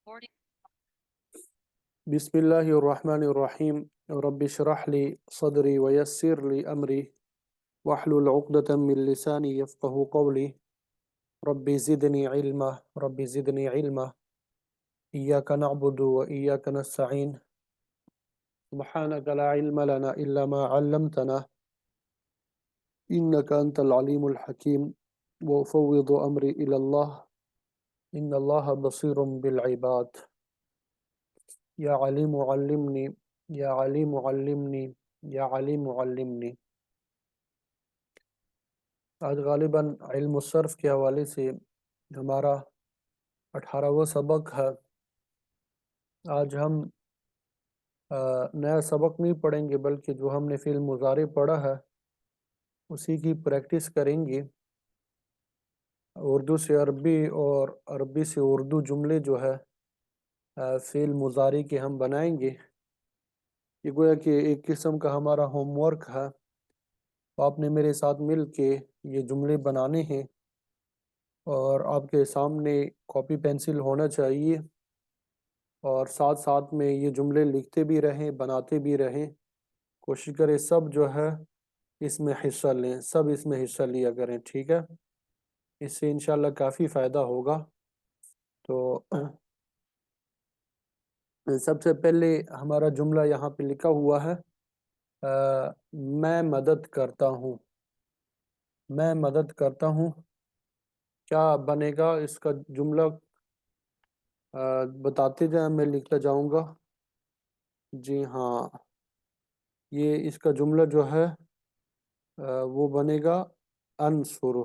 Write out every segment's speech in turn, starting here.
بسم الله الرحمن الرحيم رب اشرح لي صدري ويسر لي أمري واحلل عقدة من لساني يفقه قولي ربي زدني علما ربي زدني علما إياك نعبد وإياك نستعين سبحانك لا علم لنا إلا ما علمتنا إنك أنت العليم الحكيم وأفوض أمري إلى الله إن الله بصير بالعباد يا عليم علمني يا عليم علمني يا عليم علمني آج غالباً علم الصرف کے حوالے سے ہمارا 18واں سبق ہے۔ آج ہم نیا سبق نہیں پڑھیں گے بلکہ جو ہم نے فعل مضارع پڑھا ہے اسی کی پریکٹس کریں گے۔ اردو سے عربی اور عربی سے اردو جملے جو ہے فعل مضارع کے ہم بنائیں گے۔ یہ گویا کہ ایک قسم کا ہمارا ہوم ورک ہے، تو آپ نے میرے ساتھ مل کے یہ جملے بنانے ہیں اور آپ کے سامنے کاپی پینسل ہونا چاہیے، اور ساتھ ساتھ میں یہ جملے لکھتے بھی رہیں بناتے بھی رہیں۔ کوشش کریں سب جو ہے اس میں حصہ لیں، سب اس میں حصہ لیا کریں، ٹھیک ہے؟ اس سے انشاءاللہ کافی فائدہ ہوگا۔ تو سب سے پہلے ہمارا جملہ یہاں پہ لکھا ہوا ہے میں مدد کرتا ہوں۔ میں مدد کرتا ہوں کیا بنے گا اس کا جملہ بتاتے جائیں، میں لکھتا جاؤں گا۔ جی ہاں، یہ اس کا جملہ جو ہے وہ بنے گا انصر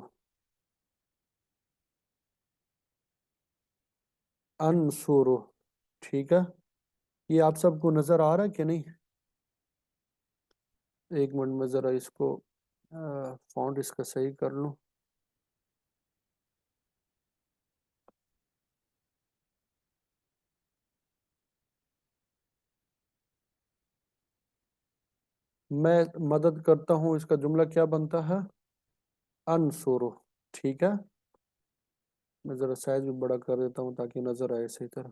انصر، ٹھیک ہے؟ یہ آپ سب کو نظر آ رہا ہے کہ نہیں؟ ایک منٹ میں ذرا اس کو فونٹ اس کا صحیح کر لوں۔ میں مدد کرتا ہوں، اس کا جملہ کیا بنتا ہے؟ انصر، ٹھیک ہے؟ میں ذرا سائز بھی بڑا کر دیتا ہوں تاکہ نظر آئے صحیح طرح۔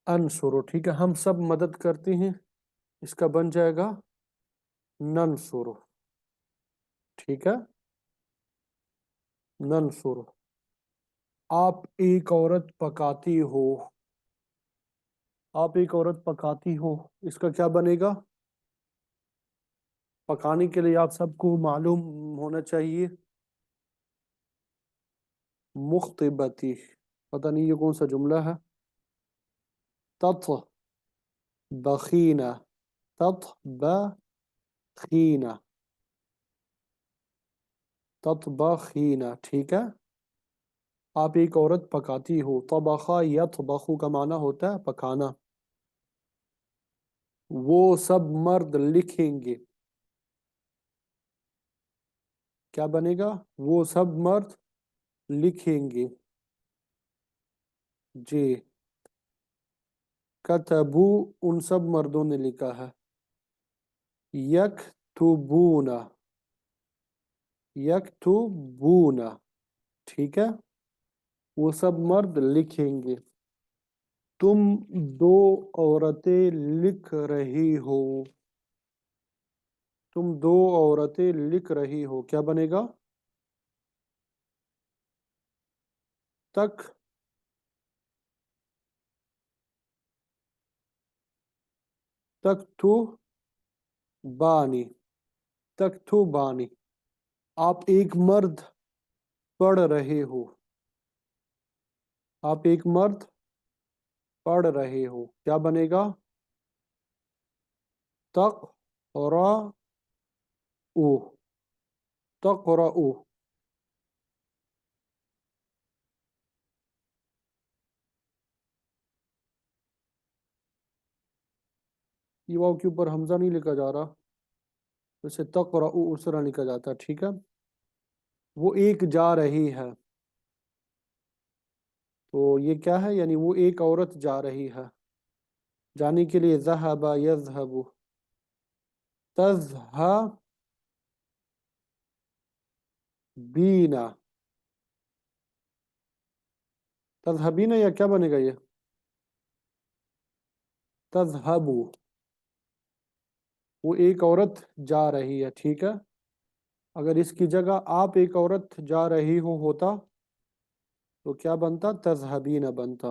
انصر، ٹھیک ہے؟ ہم سب مدد کرتے ہیں، اس کا بن جائے گا ننصر، ٹھیک ہے؟ ننصر۔ آپ ایک عورت پکاتی ہو، آپ ایک عورت پکاتی ہو، اس کا کیا بنے گا؟ پکانے کے لیے آپ سب کو معلوم ہونا چاہیے مخطبتی، پتہ نہیں یہ کون سا جملہ ہے۔ تطبخینہ، تطبخینہ، تطبخینہ، ٹھیک ہے؟ آپ ایک عورت پکاتی ہو، طبخہ یطبخ کا معنی ہوتا ہے پکانا۔ وہ سب مرد لکھیں گے، کیا بنے گا؟ وہ سب مرد لکھیں گے، جی۔ کتبو، ان سب مردوں نے لکھا ہے۔ یکتبون، یکتبون، ٹھیک ہے؟ وہ سب مرد لکھیں گے۔ تم دو عورتیں لکھ رہی ہو، تم دو عورتیں لکھ رہی ہو، کیا بنے گا؟ تک تکتبانی، تکتبانی۔ آپ ایک مرد پڑھ رہے ہو، آپ ایک مرد پڑھ رہے ہو، کیا بنے گا؟ تقرؤ، تقرؤ۔ یہ واو کے اوپر حمزہ نہیں لکھا جا رہا، جیسے تقرؤ اس طرح لکھا جاتا ہے، ٹھیک ہے؟ وہ ایک جا رہی ہے، تو یہ کیا ہے؟ یعنی وہ ایک عورت جا رہی ہے، جانے کے لیے ذہب یذہب، تذہبینا، تذہبینا یا کیا بنے گا یہ؟ تذہبو، وہ ایک عورت جا رہی ہے، ٹھیک ہے؟ اگر اس کی جگہ آپ ایک عورت جا رہی ہو ہوتا تو کیا بنتا؟ تذہبینا بنتا۔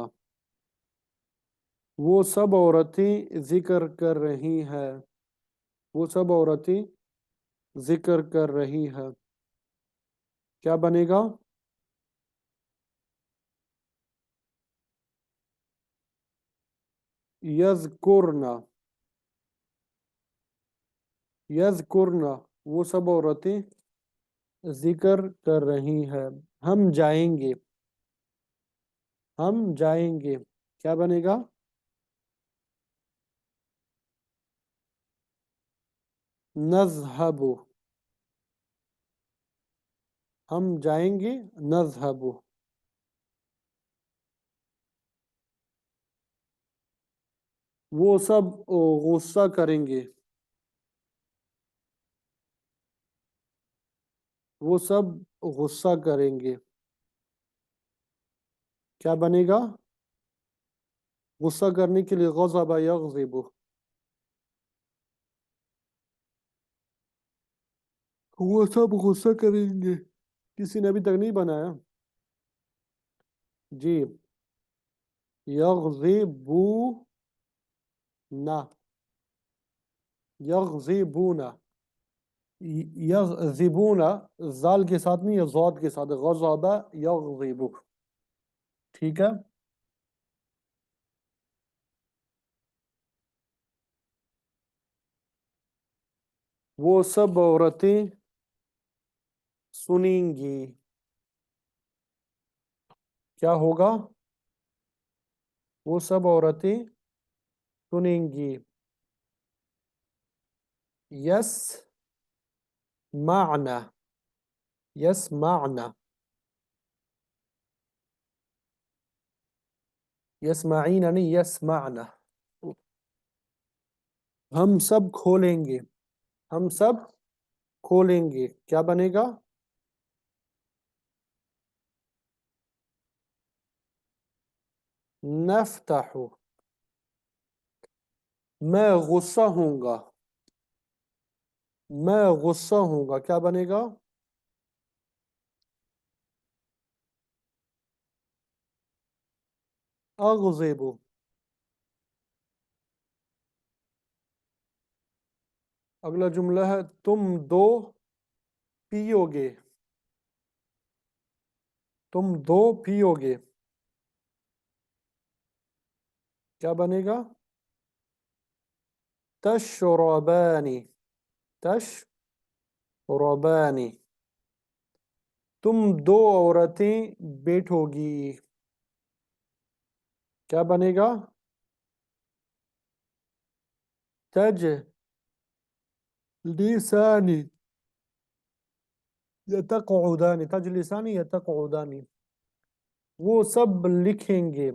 وہ سب عورتیں ذکر کر رہی ہیں، وہ سب عورتیں ذکر کر رہی ہیں، کیا بنے گا؟ یذکرنا، یذکرنا، وہ سب عورتیں ذکر کر رہی ہیں، ہم جائیں گے، ہم جائیں گے، کیا بنے گا؟ نذہب، ہم جائیں گے، نذہب، وہ سب غصہ کریں گے، وہ سب غصہ کریں گے، کیا بنے گا؟ غصہ کرنے کے لیے غضب یغضب، وہ سب غصہ کریں گے، کسی نے ابھی تک نہیں بنایا؟ جی، یغضبون، یغضبون، یغضبون، زال کے ساتھ نہیں، یا ضاد کے ساتھ، غضب یغضب، ٹھیک ہے؟ وہ سب عورتیں سنیں گی، کیا ہوگا؟ وہ سب عورتیں سنیں گی، یس معنی، یس معنی، یسمعین نہیں، یس معنی، ہم سب کھولیں گے، ہم سب کھولیں گے، کیا بنے گا؟ نفتح، میں غصہ ہوں گا، میں غصہ ہوں گا، کیا بنے گا؟ اغضب، اگلا جملہ ہے تم دو پیو گے، تم دو پیو گے، کیا بنے گا؟ تشربانی، تشربانی، تم دو عورتیں بیٹھو گی، کیا بنے گا؟ تجلسانی، یا تقعدانی، تجلسانی یا تقعدانی، وہ سب لکھیں گے،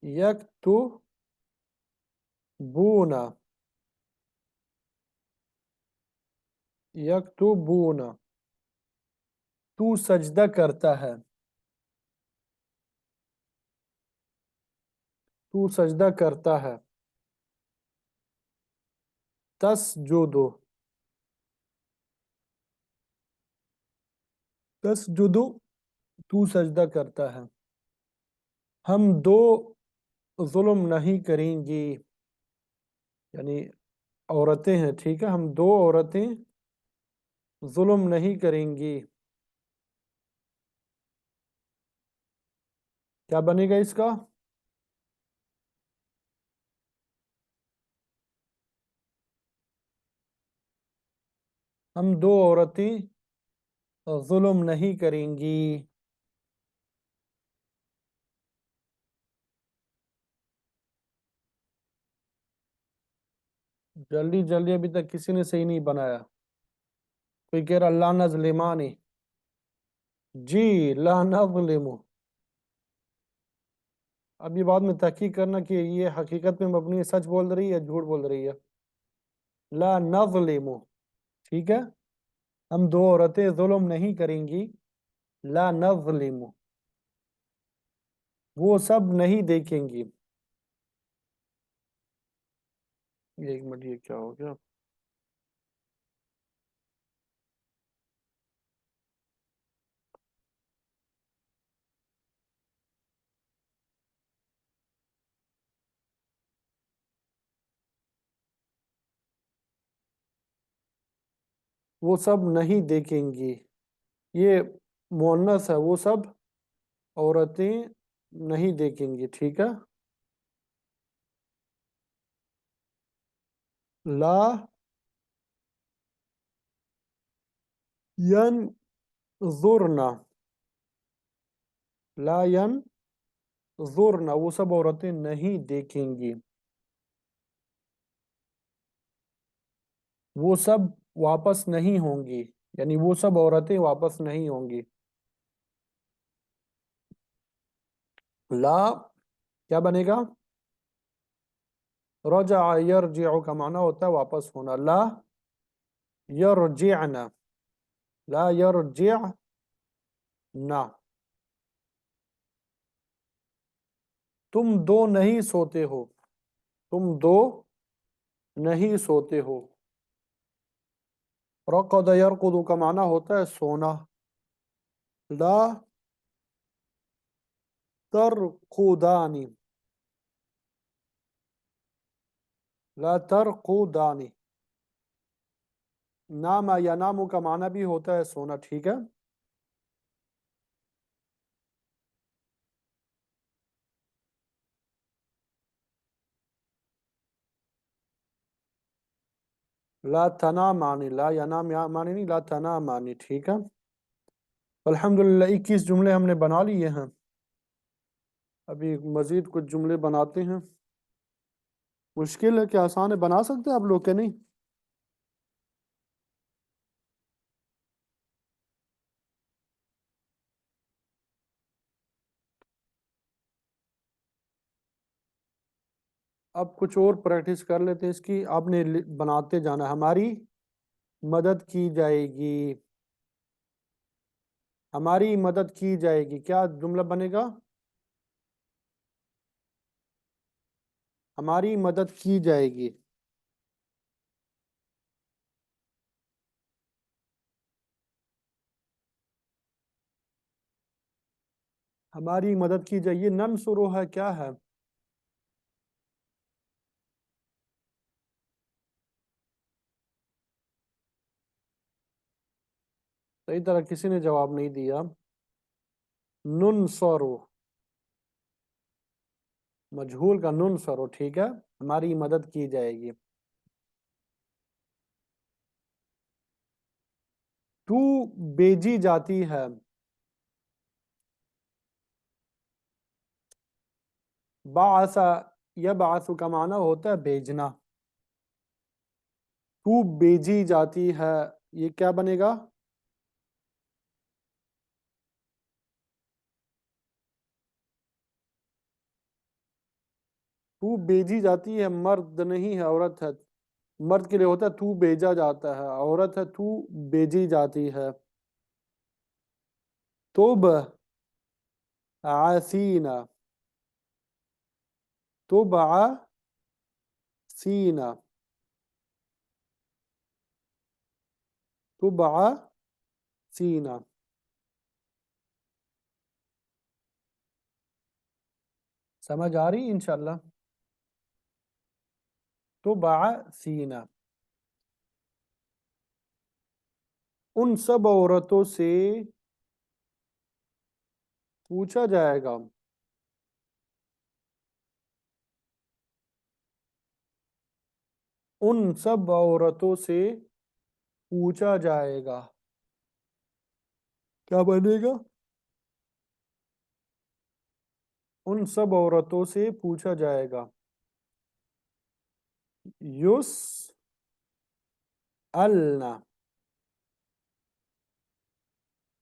یکتبون، یکتبون، تو سجدہ کرتا ہے، تو سجدہ کرتا ہے، تسجد، تسجد، تو سجدہ کرتا ہے، ہم دو ظلم نہیں کریں گی، یعنی عورتیں ہیں، ٹھیک ہے؟ ہم دو عورتیں ظلم نہیں کریں گی، کیا بنے گا اس کا؟ ہم دو عورتیں ظلم نہیں کریں گی، جلدی جلدی، ابھی تک کسی نے صحیح نہیں بنایا، کوئی کہہ رہا لا نظلمانی، جی لا نظلم. اب یہ بعد میں تحقیق کرنا کہ یہ حقیقت میں مبنی ہے، سچ بول رہی ہے یا جھوٹ بول رہی ہے. لا نظلم. ٹھیک ہے، ہم دو عورتیں ظلم نہیں کریں گی. لا نظلم، وہ سب نہیں دیکھیں گی. ایک منٹ، یہ کیا ہو گیا؟ وہ سب نہیں دیکھیں گی، یہ مؤنث ہے. وہ سب عورتیں نہیں دیکھیں گی. ٹھیک ہے. لا ینظرنا. لا ینظرنا، وہ سب عورتیں نہیں دیکھیں گی. وہ سب واپس نہیں ہوں گی، یعنی وہ سب عورتیں واپس نہیں ہوں گی. لا کیا بنے گا؟ رجع یرجع کا معنی ہوتا ہے واپس ہونا. لا یرجعنا. لا یرجعنا. تم دو نہیں سوتے ہو. تم دو نہیں سوتے ہو. رقد یرقد کا معنی ہوتا ہے سونا. لا ترقدانی. لا ترقدانی. نام یا نامو کا معنی بھی ہوتا ہے سونا. ٹھیک ہے. لا تنامانی. لا ینام یا معنی نہیں، لا تنامانی. ٹھیک ہے. الحمدللہ 21 جملے ہم نے بنا لیے ہیں. ابھی مزید کچھ جملے بناتے ہیں. مشکل ہے کہ آسان ہے؟ بنا سکتے ہیں آپ لوگ کہ نہیں؟ اب کچھ اور پریکٹس کر لیتے ہیں اس کی. آپ نے بناتے جانا. ہماری مدد کی جائے گی. ہماری مدد کی جائے گی، کیا جملہ بنے گا؟ ہماری مدد کی جائے گی. ہماری مدد کی جائے. یہ ننصرو ہے، کیا ہے؟ صحیح طرح کسی نے جواب نہیں دیا. ننصرو، مجہول کا ننصرو. ٹھیک ہے، ہماری مدد کی جائے گی. تو بیجی جاتی ہے. بعث یبعث کا معنی ہوتا ہے بھیجنا. تو بیجی جاتی ہے، یہ کیا بنے گا؟ تو بیجی جاتی ہے مرد نہیں ہے، عورت ہے. مرد کے لیے ہوتا ہے تو بیجا جاتا ہے، عورت ہے تو بیجی جاتی ہے. توب عسینا. توب عسینا. توب عسینا. سمجھ آ رہی انشاءاللہ؟ توب عسینا. ان سب عورتوں سے پوچھا جائے گا. ان سب عورتوں سے پوچھا جائے گا. کیا بنے گا؟ ان سب عورتوں سے پوچھا جائے گا. یس النا.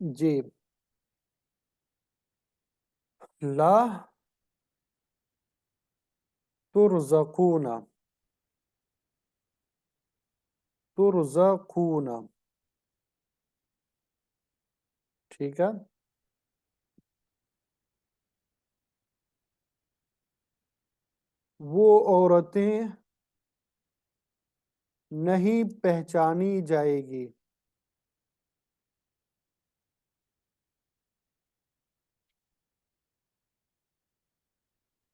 جی، لا ترزقون، ترزقون، ٹھیک ہے. وہ عورتیں نہیں پہچانی جائے گی.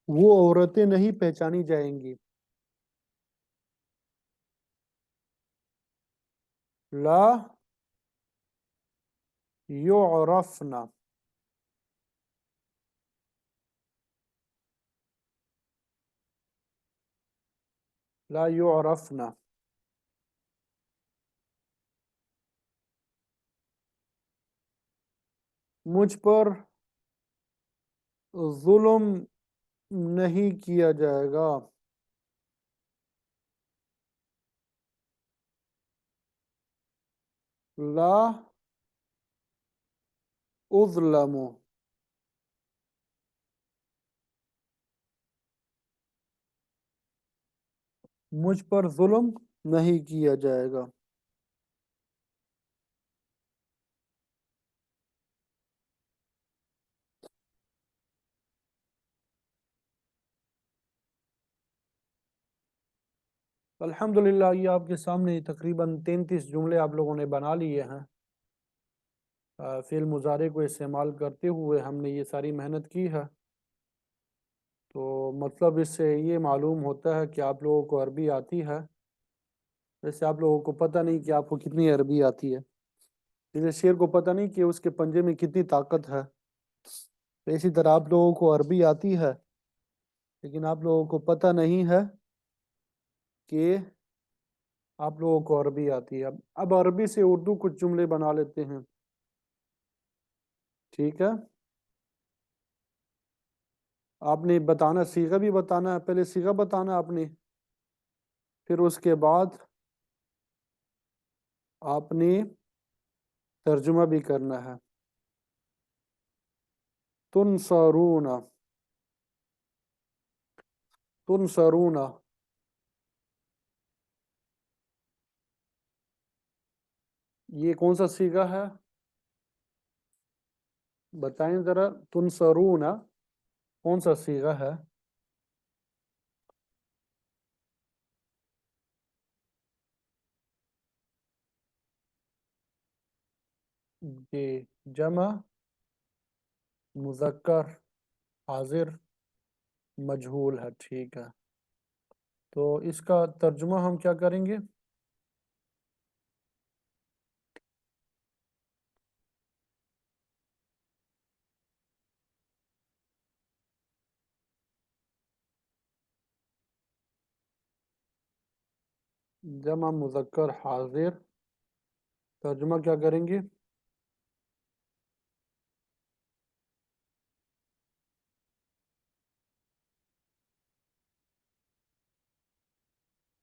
وہ عورتیں نہیں پہچانی جائیں گی. لا يعرفن، لا يعرفن. مجھ پر ظلم نہیں کیا جائے گا. لا اظلم، مجھ پر ظلم نہیں کیا جائے گا. الحمدللہ، یہ آپ کے سامنے تقریباً 33 جملے آپ لوگوں نے بنا لیے ہیں. فعل مضارع کو استعمال کرتے ہوئے ہم نے یہ ساری محنت کی ہے. تو مطلب اس سے یہ معلوم ہوتا ہے کہ آپ لوگوں کو عربی آتی ہے. ویسے آپ لوگوں کو پتہ نہیں کہ آپ کو کتنی عربی آتی ہے. جیسے شیر کو پتہ نہیں کہ اس کے پنجے میں کتنی طاقت ہے، تو اسی طرح آپ لوگوں کو عربی آتی ہے، لیکن آپ لوگوں کو پتہ نہیں ہے کہ آپ لوگوں کو عربی آتی ہے. اب عربی سے اردو کچھ جملے بنا لیتے ہیں. ٹھیک ہے. آپ نے بتانا، صیغہ بھی بتانا ہے. پہلے صیغہ بتانا ہے آپ نے، پھر اس کے بعد آپ نے ترجمہ بھی کرنا ہے. تنصرون، تنصرون، یہ کون سا صیغہ ہے؟ بتائیں ذرا. تنصرون کون سا صیغہ ہے؟ جی، جمع مذکر حاضر مجہول ہے. ٹھیک ہے. تو اس کا ترجمہ ہم کیا کریں گے؟ جمع مذکر حاضر، ترجمہ کیا کریں گے؟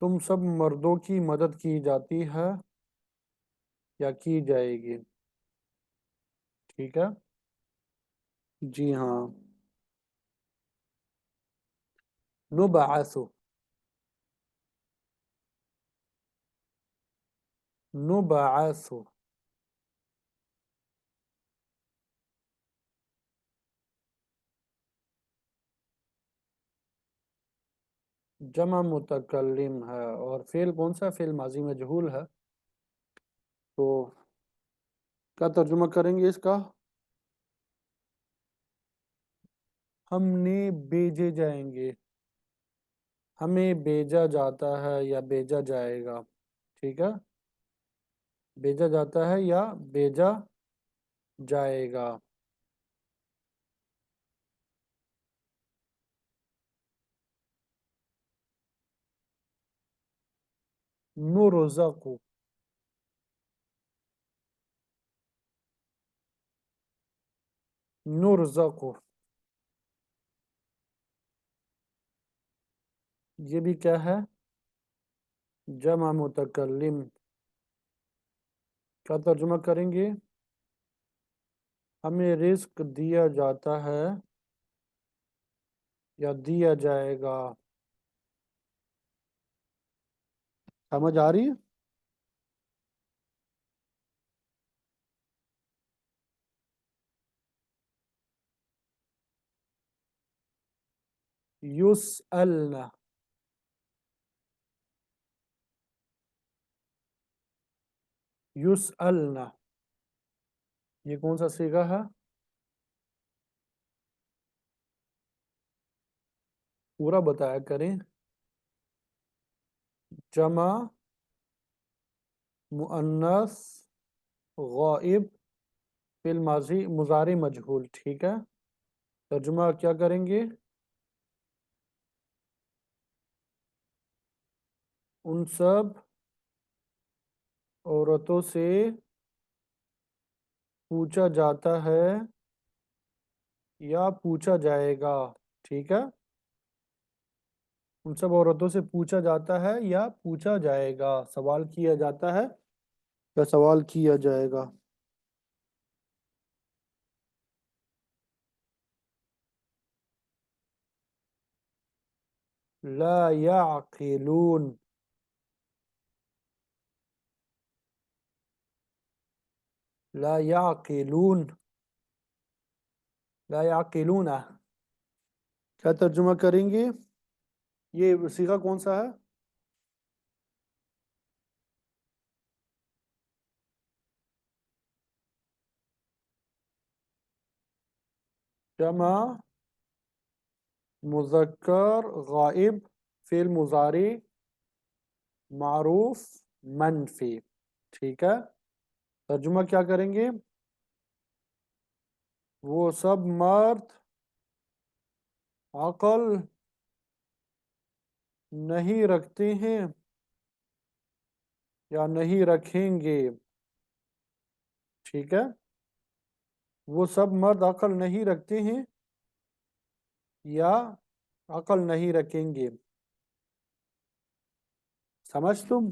تم سب مردوں کی مدد کی جاتی ہے یا کی جائے گی. ٹھیک ہے. جی ہاں. نبعث، نبعث، جمع متکلم ہے، اور فعل کون سا؟ فعل ماضی مجہول ہے. تو کیا ترجمہ کریں گے اس کا؟ ہم نے بھیجے جائیں گے، ہمیں بھیجا جاتا ہے یا بھیجا جائے گا. ٹھیک ہے. بھیجا جاتا ہے یا بھیجا جائے گا. نرزق، نرزق، یہ بھی کیا ہے؟ جمع متکلم. کیا ترجمہ کریں گے؟ ہمیں رزق دیا جاتا ہے یا دیا جائے گا؟ سمجھ آ رہی ہے؟ یسألنا، یسألنا، یہ کون سا صیغہ ہے؟ پورا بتایا کریں۔ جمع مؤنث غائب فی الماضی مضارع مجہول، ٹھیک ہے۔ ترجمہ کیا کریں گے؟ ان سب عورتوں سے پوچھا جاتا ہے یا پوچھا جائے گا، ٹھیک ہے۔ ان سب عورتوں سے پوچھا جاتا ہے یا پوچھا جائے گا، سوال کیا جاتا ہے یا سوال کیا جائے گا۔ لا يعقلون، لا يعقلون، لا يعقلون، کیا ترجمہ کریں گے؟ یہ صیغہ کون سا ہے؟ جمع مذکر غائب فعل مضارع معروف منفی، ٹھیک ہے۔ ترجمہ کیا کریں گے؟ وہ سب مرد عقل نہیں رکھتے ہیں یا نہیں رکھیں گے، ٹھیک ہے۔ وہ سب مرد عقل نہیں رکھتے ہیں یا عقل نہیں رکھیں گے، سمجھ تم؟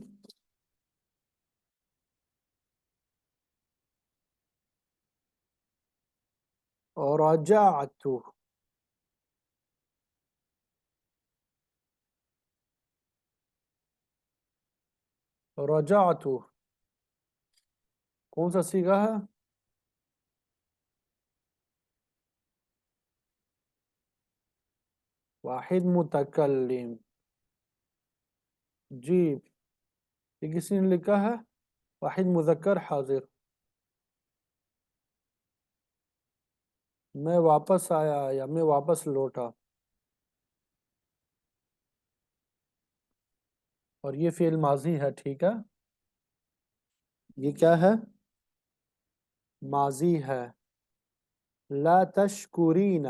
اور رجعت، رجعت کون سا صیغہ ہے؟ واحد متکلم، جی، یہ کسی نے لکھا ہے واحد مذکر حاضر۔ میں واپس آیا یا میں واپس لوٹا، اور یہ فعل ماضی ہے، ٹھیک ہے۔ یہ کیا ہے؟ ماضی ہے۔ لا تشکرین،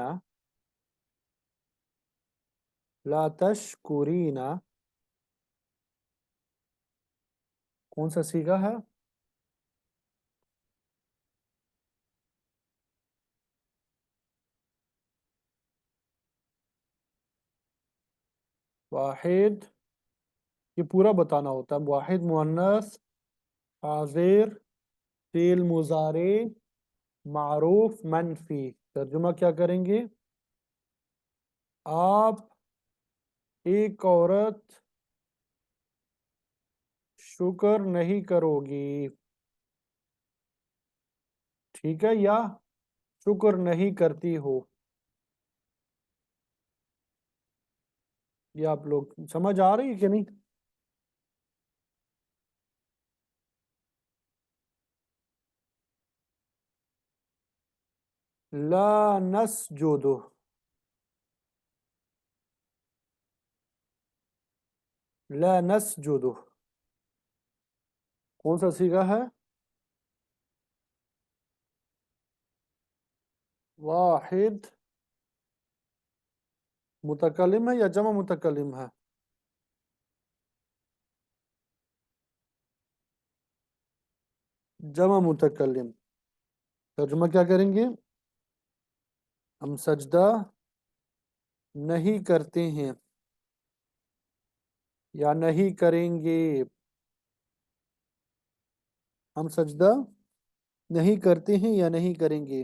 لا تشکرین کون سا صیغہ ہے؟ واحد، یہ پورا بتانا ہوتا ہے۔ واحد مؤنث حاضر فعل مضارع معروف منفی، ترجمہ کیا کریں گے؟ آپ ایک عورت شکر نہیں کرو گی، ٹھیک ہے، یا شکر نہیں کرتی ہو۔ یہ آپ لوگ سمجھ آ رہی ہے کہ نہیں؟ لا نسجد، لا نسجد کون سا صیغہ ہے؟ واحد متکلم ہے یا جمع متکلم ہے؟ جمع متکلم، ترجمہ کیا کریں گے؟ ہم سجدہ نہیں کرتے ہیں یا نہیں کریں گے، ہم سجدہ نہیں کرتے ہیں یا نہیں کریں گے۔